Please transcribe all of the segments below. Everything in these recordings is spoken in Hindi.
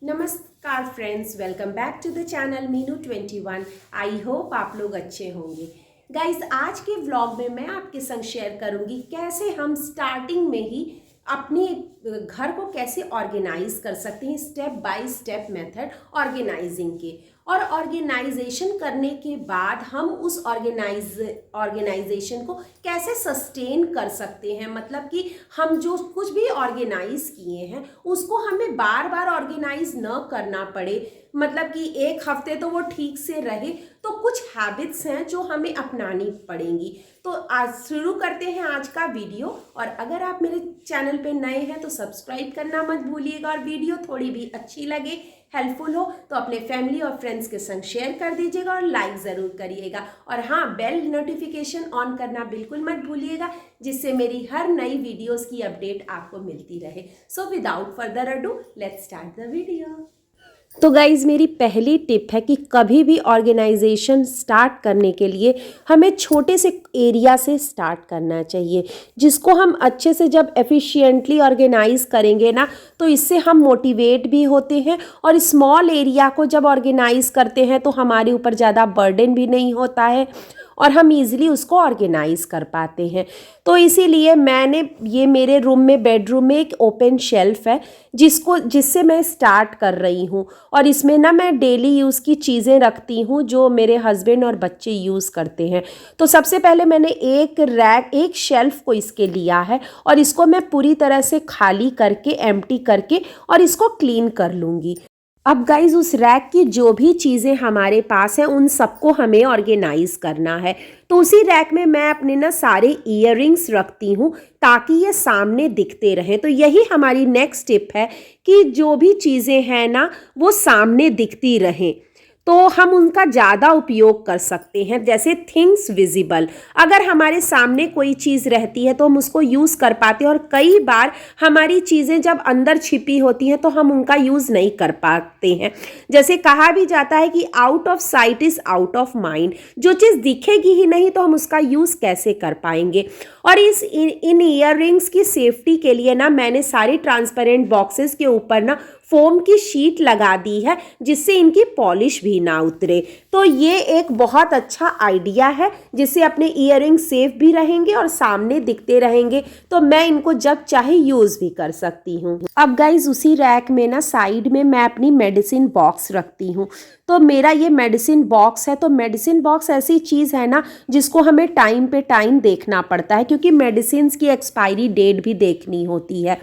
नमस्कार friends, welcome back to the channel Meenu 21। I hope आप लोग अच्छे होंगे। गाइस, आज के व्लॉग में मैं आपके संग शेयर करूंगी कैसे हम स्टार्टिंग में ही अपने घर को कैसे ऑर्गेनाइज कर सकते हैं, step by step method organising के। और ऑर्गेनाइजेशन करने के बाद हम उस ऑर्गेनाइजेशन को कैसे सस्टेन कर सकते हैं, मतलब कि हम जो कुछ भी ऑर्गेनाइज किए हैं उसको हमें बार बार ऑर्गेनाइज न करना पड़े, मतलब कि एक हफ्ते तो वो ठीक से रहे। तो कुछ हैबिट्स हैं जो हमें अपनानी पड़ेंगी। तो आज शुरू करते हैं आज का वीडियो। और अगर आप मेरे चैनल पे नए हैं तो सब्सक्राइब करना मत भूलिएगा, और वीडियो थोड़ी भी अच्छी लगे, हेल्पफुल हो तो अपने फैमिली और फ्रेंड्स के संग शेयर कर दीजिएगा और लाइक ज़रूर करिएगा। और हाँ, बेल नोटिफिकेशन ऑन करना बिल्कुल मत भूलिएगा, जिससे मेरी हर नई वीडियोस की अपडेट आपको मिलती रहे। So without further ado, let's start the video. तो गाइज़, मेरी पहली टिप है कि कभी भी ऑर्गेनाइजेशन स्टार्ट करने के लिए हमें छोटे से एरिया से स्टार्ट करना चाहिए, जिसको हम अच्छे से जब एफिशिएंटली ऑर्गेनाइज करेंगे ना, तो इससे हम मोटिवेट भी होते हैं। और स्मॉल एरिया को जब ऑर्गेनाइज करते हैं तो हमारे ऊपर ज़्यादा बर्डन भी नहीं होता है और हम इजीली उसको ऑर्गेनाइज कर पाते हैं। तो इसीलिए मैंने ये मेरे रूम में, बेडरूम में एक ओपन शेल्फ है जिससे मैं स्टार्ट कर रही हूँ। और इसमें ना मैं डेली यूज़ की चीज़ें रखती हूँ जो मेरे हस्बैंड और बच्चे यूज़ करते हैं। तो सबसे पहले मैंने एक शेल्फ को इसके लिया है और इसको मैं पूरी तरह से खाली करके, एम्प्टी करके और इसको क्लीन कर लूँगी। अब गाइज, उस रैक की जो भी चीज़ें हमारे पास हैं उन सबको हमें ऑर्गेनाइज करना है। तो उसी रैक में मैं अपने ना सारे ईयररिंग्स रखती हूँ ताकि ये सामने दिखते रहें। तो यही हमारी नेक्स्ट टिप है कि जो भी चीज़ें हैं ना वो सामने दिखती रहें, तो हम उनका ज़्यादा उपयोग कर सकते हैं। जैसे थिंग्स विजिबल, अगर हमारे सामने कोई चीज़ रहती है तो हम उसको यूज़ कर पाते हैं। और कई बार हमारी चीज़ें जब अंदर छिपी होती हैं तो हम उनका यूज़ नहीं कर पाते हैं। जैसे कहा भी जाता है कि out of site is out of mind. जो चीज़ दिखेगी ही नहीं तो हम उसका यूज़ कैसे कर पाएंगे। और इन ईयररिंग्स की सेफ्टी के लिए ना मैंने सारी ट्रांसपेरेंट बॉक्सेस के ऊपर ना फोम की शीट लगा दी है, जिससे इनकी पॉलिश भी ना उतरे। तो ये एक बहुत अच्छा आइडिया है, जिससे अपने ईयररिंग सेफ भी रहेंगे और सामने दिखते रहेंगे। तो मैं इनको जब चाहे यूज़ भी कर सकती हूँ। अब गाइज, उसी रैक में ना साइड में मैं अपनी मेडिसिन बॉक्स रखती हूँ। तो मेरा ये मेडिसिन बॉक्स है। तो मेडिसिन बॉक्स ऐसी चीज़ है ना जिसको हमें टाइम पे टाइम देखना पड़ता है, क्योंकि मेडिसिन की एक्सपायरी डेट भी देखनी होती है।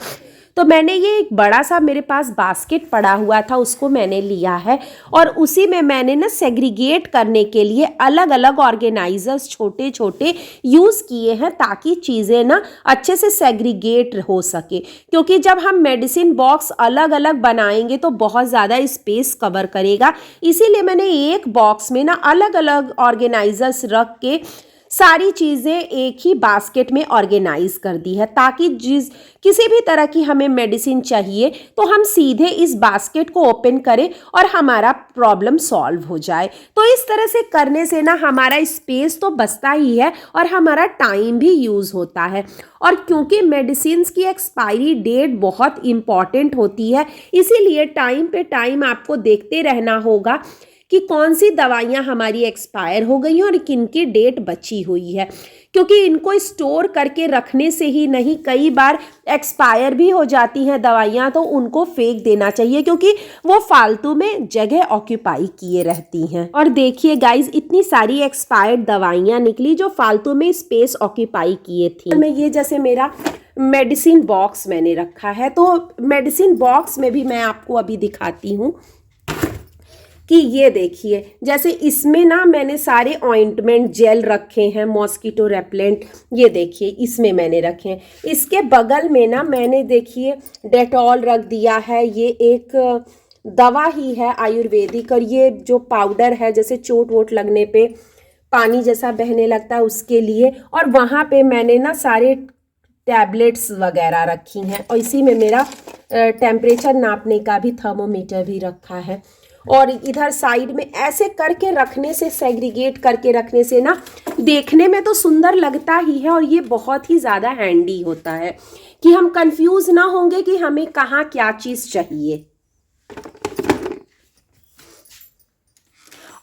तो मैंने ये एक बड़ा सा, मेरे पास बास्केट पड़ा हुआ था, उसको मैंने लिया है और उसी में मैंने ना सेग्रीगेट करने के लिए अलग अलग ऑर्गेनाइजर्स छोटे छोटे यूज़ किए हैं, ताकि चीज़ें ना अच्छे से सेग्रीगेट हो सके। क्योंकि जब हम मेडिसिन बॉक्स अलग अलग बनाएंगे तो बहुत ज़्यादा स्पेस कवर करेगा। इसीलिए मैंने एक बॉक्स में ना अलग अलग ऑर्गेनाइजर्स रख के सारी चीज़ें एक ही बास्केट में ऑर्गेनाइज कर दी है, ताकि किसी भी तरह की हमें मेडिसिन चाहिए तो हम सीधे इस बास्केट को ओपन करें और हमारा प्रॉब्लम सॉल्व हो जाए। तो इस तरह से करने से ना हमारा स्पेस तो बचता ही है और हमारा टाइम भी यूज़ होता है। और क्योंकि मेडिसिन की एक्सपायरी डेट बहुत इम्पॉर्टेंट होती है, इसीलिए टाइम पे टाइम आपको देखते रहना होगा कि कौन सी दवाइयाँ हमारी एक्सपायर हो गई हैं और किन की डेट बची हुई है। क्योंकि इनको स्टोर करके रखने से ही नहीं, कई बार एक्सपायर भी हो जाती हैं दवाइयाँ, तो उनको फेंक देना चाहिए, क्योंकि वो फालतू में जगह ऑक्यूपाई किए रहती हैं। और देखिए गाइज, इतनी सारी एक्सपायर्ड दवाइयाँ निकली जो फालतू में स्पेस ऑक्यूपाई किए थी। मैं ये, जैसे मेरा मेडिसिन बॉक्स मैंने रखा है, तो मेडिसिन बॉक्स में भी मैं आपको अभी दिखाती हूँ कि ये देखिए, जैसे इसमें ना मैंने सारे ऑइंटमेंट जेल रखे हैं, मॉस्किटो रेपेलेंट, ये देखिए इसमें मैंने रखे हैं। इसके बगल में ना मैंने, देखिए, डेटॉल रख दिया है। ये एक दवा ही है आयुर्वेदिक, और ये जो पाउडर है, जैसे चोट वोट लगने पे पानी जैसा बहने लगता है उसके लिए। और वहाँ पे मैंने ना सारे टैबलेट्स वगैरह रखी हैं, और इसी में मेरा टेम्परेचर नापने का भी थर्मोमीटर भी रखा है। और इधर साइड में ऐसे करके रखने से, सेग्रीगेट करके रखने से ना देखने में तो सुंदर लगता ही है, और ये बहुत ही ज़्यादा हैंडी होता है कि हम कंफ्यूज ना होंगे कि हमें कहाँ क्या चीज़ चाहिए।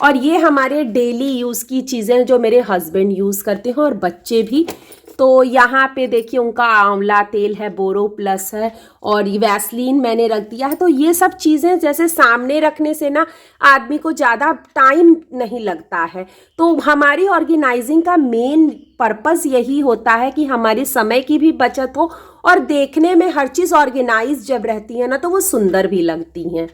और ये हमारे डेली यूज़ की चीज़ें जो मेरे हस्बैंड यूज़ करते हैं और बच्चे भी। तो यहाँ पे देखिए उनका आंवला तेल है, बोरो प्लस है, और ये वैसलीन मैंने रख दिया है। तो ये सब चीज़ें जैसे सामने रखने से ना आदमी को ज़्यादा टाइम नहीं लगता है। तो हमारी ऑर्गेनाइजिंग का मेन पर्पस यही होता है कि हमारे समय की भी बचत हो और देखने में हर चीज़ ऑर्गेनाइज जब रहती है ना तो वो सुंदर भी लगती हैं।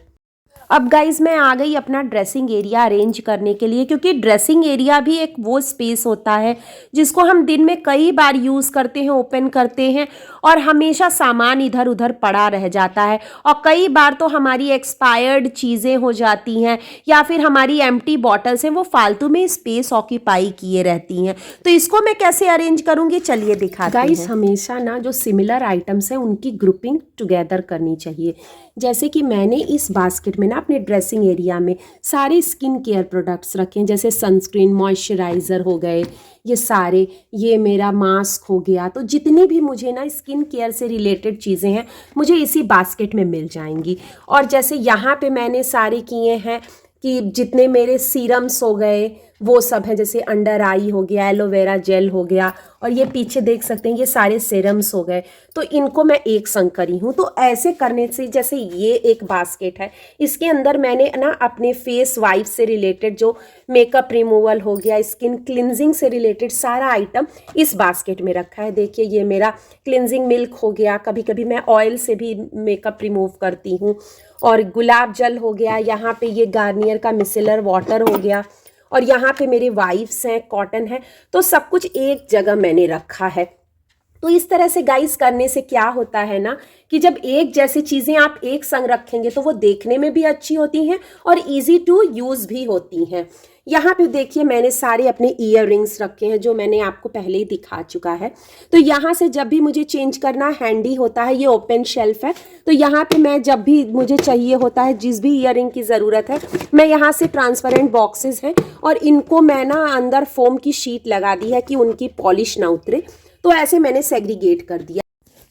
अब गाइज मैं आ गई अपना ड्रेसिंग एरिया अरेंज करने के लिए, क्योंकि ड्रेसिंग एरिया भी एक वो स्पेस होता है जिसको हम दिन में कई बार यूज़ करते हैं, ओपन करते हैं, और हमेशा सामान इधर उधर पड़ा रह जाता है। और कई बार तो हमारी एक्सपायर्ड चीज़ें हो जाती हैं या फिर हमारी एम्प्टी बॉटल्स हैं, वो फालतू में स्पेस ऑक्यूपाई किए रहती हैं। तो इसको मैं कैसे अरेंज करूँगी, चलिए दिखाते हैं। गाइज हमेशा ना जो सिमिलर आइटम्स हैं उनकी ग्रुपिंग टुगेदर करनी चाहिए। जैसे कि मैंने इस बास्केट में ना अपने ड्रेसिंग एरिया में सारे स्किन केयर प्रोडक्ट्स रखे हैं, जैसे सनस्क्रीन, मॉइस्चराइज़र हो गए, ये सारे, ये मेरा मास्क हो गया। तो जितनी भी मुझे ना स्किन केयर से रिलेटेड चीज़ें हैं मुझे इसी बास्केट में मिल जाएंगी। और जैसे यहाँ पे मैंने सारे किए हैं कि जितने मेरे सीरम्स हो गए वो सब हैं, जैसे अंडर आई हो गया, एलोवेरा जेल हो गया, और ये पीछे देख सकते हैं ये सारे सीरम्स हो गए। तो इनको मैं एक संग करी हूँ। तो ऐसे करने से, जैसे ये एक बास्केट है, इसके अंदर मैंने ना अपने फेस वाइप से रिलेटेड जो मेकअप रिमूवल हो गया, स्किन क्लिनजिंग से रिलेटेड सारा आइटम इस बास्केट में रखा है। देखिए ये मेरा क्लिनजिंग मिल्क हो गया, कभी कभी मैं ऑयल से भी मेकअप रिमूव करती हूँ, और गुलाब जल हो गया, यहाँ पे ये गार्नियर का मिसेलर वाटर हो गया, और यहाँ पे मेरे वाइप्स हैं, कॉटन है। तो सब कुछ एक जगह मैंने रखा है। तो इस तरह से गाइस करने से क्या होता है ना कि जब एक जैसी चीज़ें आप एक संग रखेंगे तो वो देखने में भी अच्छी होती हैं और इजी टू यूज़ भी होती हैं। यहाँ पे देखिए मैंने सारे अपने ईयर रिंग्स रखे हैं जो मैंने आपको पहले ही दिखा चुका है। तो यहाँ से जब भी मुझे चेंज करना हैंडी होता है, ये ओपन शेल्फ है, तो यहाँ पे मैं जब भी मुझे चाहिए होता है, जिस भी ईयर रिंग की ज़रूरत है, मैं यहाँ से ट्रांसपेरेंट बॉक्सेस हैं और इनको मैं ना अंदर फोम की शीट लगा दी है कि उनकी पॉलिश ना उतरे। तो ऐसे मैंने सेग्रीगेट कर दिया।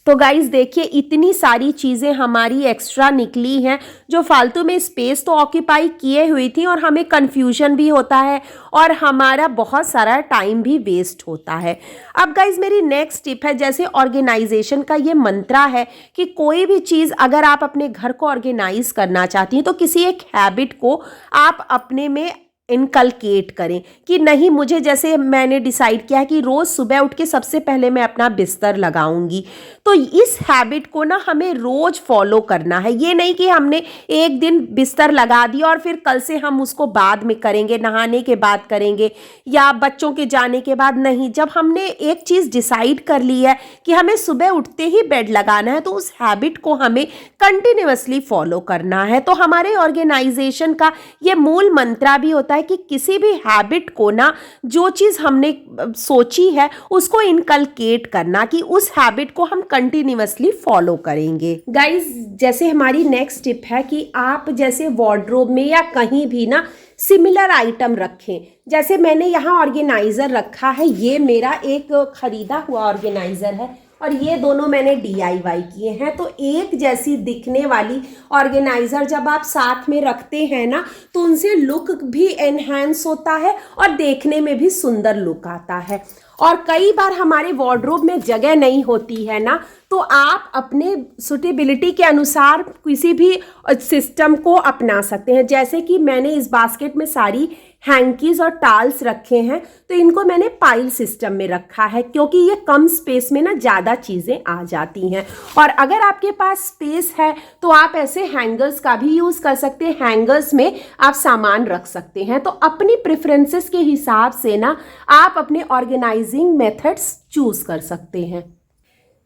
तो गाइज देखिए इतनी सारी चीज़ें हमारी एक्स्ट्रा निकली हैं जो फालतू में स्पेस तो ऑक्यूपाई किए हुई थी, और हमें कन्फ्यूजन भी होता है और हमारा बहुत सारा टाइम भी वेस्ट होता है। अब गाइज मेरी नेक्स्ट टिप है, जैसे ऑर्गेनाइजेशन का ये मंत्रा है कि कोई भी चीज़ अगर आप अपने घर को ऑर्गेनाइज करना चाहती हैं तो किसी एक हैबिट को आप अपने में इनकलकेट करें कि नहीं, मुझे जैसे मैंने डिसाइड किया है कि रोज़ सुबह उठ के सबसे पहले मैं अपना बिस्तर लगाऊंगी। तो इस हैबिट को ना हमें रोज़ फॉलो करना है। ये नहीं कि हमने एक दिन बिस्तर लगा दिया और फिर कल से हम उसको बाद में करेंगे, नहाने के बाद करेंगे या बच्चों के जाने के बाद। नहीं, जब हमने एक चीज़ डिसाइड कर ली है कि हमें सुबह उठते ही बेड लगाना है तो उस हैबिट को हमें कंटिन्यूअसली फॉलो करना है। तो हमारे ऑर्गेनाइजेशन का ये मूल मंत्रा भी होता है कि किसी भी हैबिट को ना, जो चीज़ हमने सोची है उसको इनकलकेट करना कि उस हैबिट को हम कंटिन्यूअसली फॉलो करेंगे। गाइज जैसे हमारी नेक्स्ट टिप है कि आप जैसे वार्डरोब में या कहीं भी ना सिमिलर आइटम रखें। जैसे मैंने यहाँ ऑर्गेनाइजर रखा है, ये मेरा एक खरीदा हुआ ऑर्गेनाइजर है और ये दोनों मैंने DIY किए हैं। तो एक जैसी दिखने वाली ऑर्गेनाइज़र जब आप साथ में रखते हैं ना तो उनसे लुक भी एनहांस होता है और देखने में भी सुंदर लुक आता है। और कई बार हमारे वार्डरोब में जगह नहीं होती है ना, तो आप अपने सुटेबिलिटी के अनुसार किसी भी सिस्टम को अपना सकते हैं। जैसे कि मैंने इस बास्केट में सारी हैंकीज़ और टाल्स रखे हैं, तो इनको मैंने पाइल सिस्टम में रखा है क्योंकि ये कम स्पेस में ना ज़्यादा चीज़ें आ जाती हैं। और अगर आपके पास स्पेस है तो आप ऐसे हैंगर्स का भी यूज़ कर सकते हैं, हैंगर्स में आप सामान रख सकते हैं। तो अपनी प्रेफरेंसेस के हिसाब से ना आप अपने ऑर्गेनाइजिंग मेथड्स चूज़ कर सकते हैं।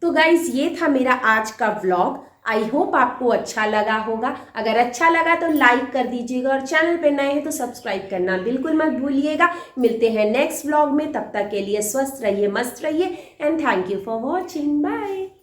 तो गाइज ये था मेरा आज का व्लॉग। आई होप आपको अच्छा लगा होगा। अगर अच्छा लगा तो लाइक कर दीजिएगा और चैनल पे नए हैं तो सब्सक्राइब करना बिल्कुल मत भूलिएगा। मिलते हैं नेक्स्ट व्लॉग में, तब तक के लिए स्वस्थ रहिए, मस्त रहिए and thank you for watching. Bye.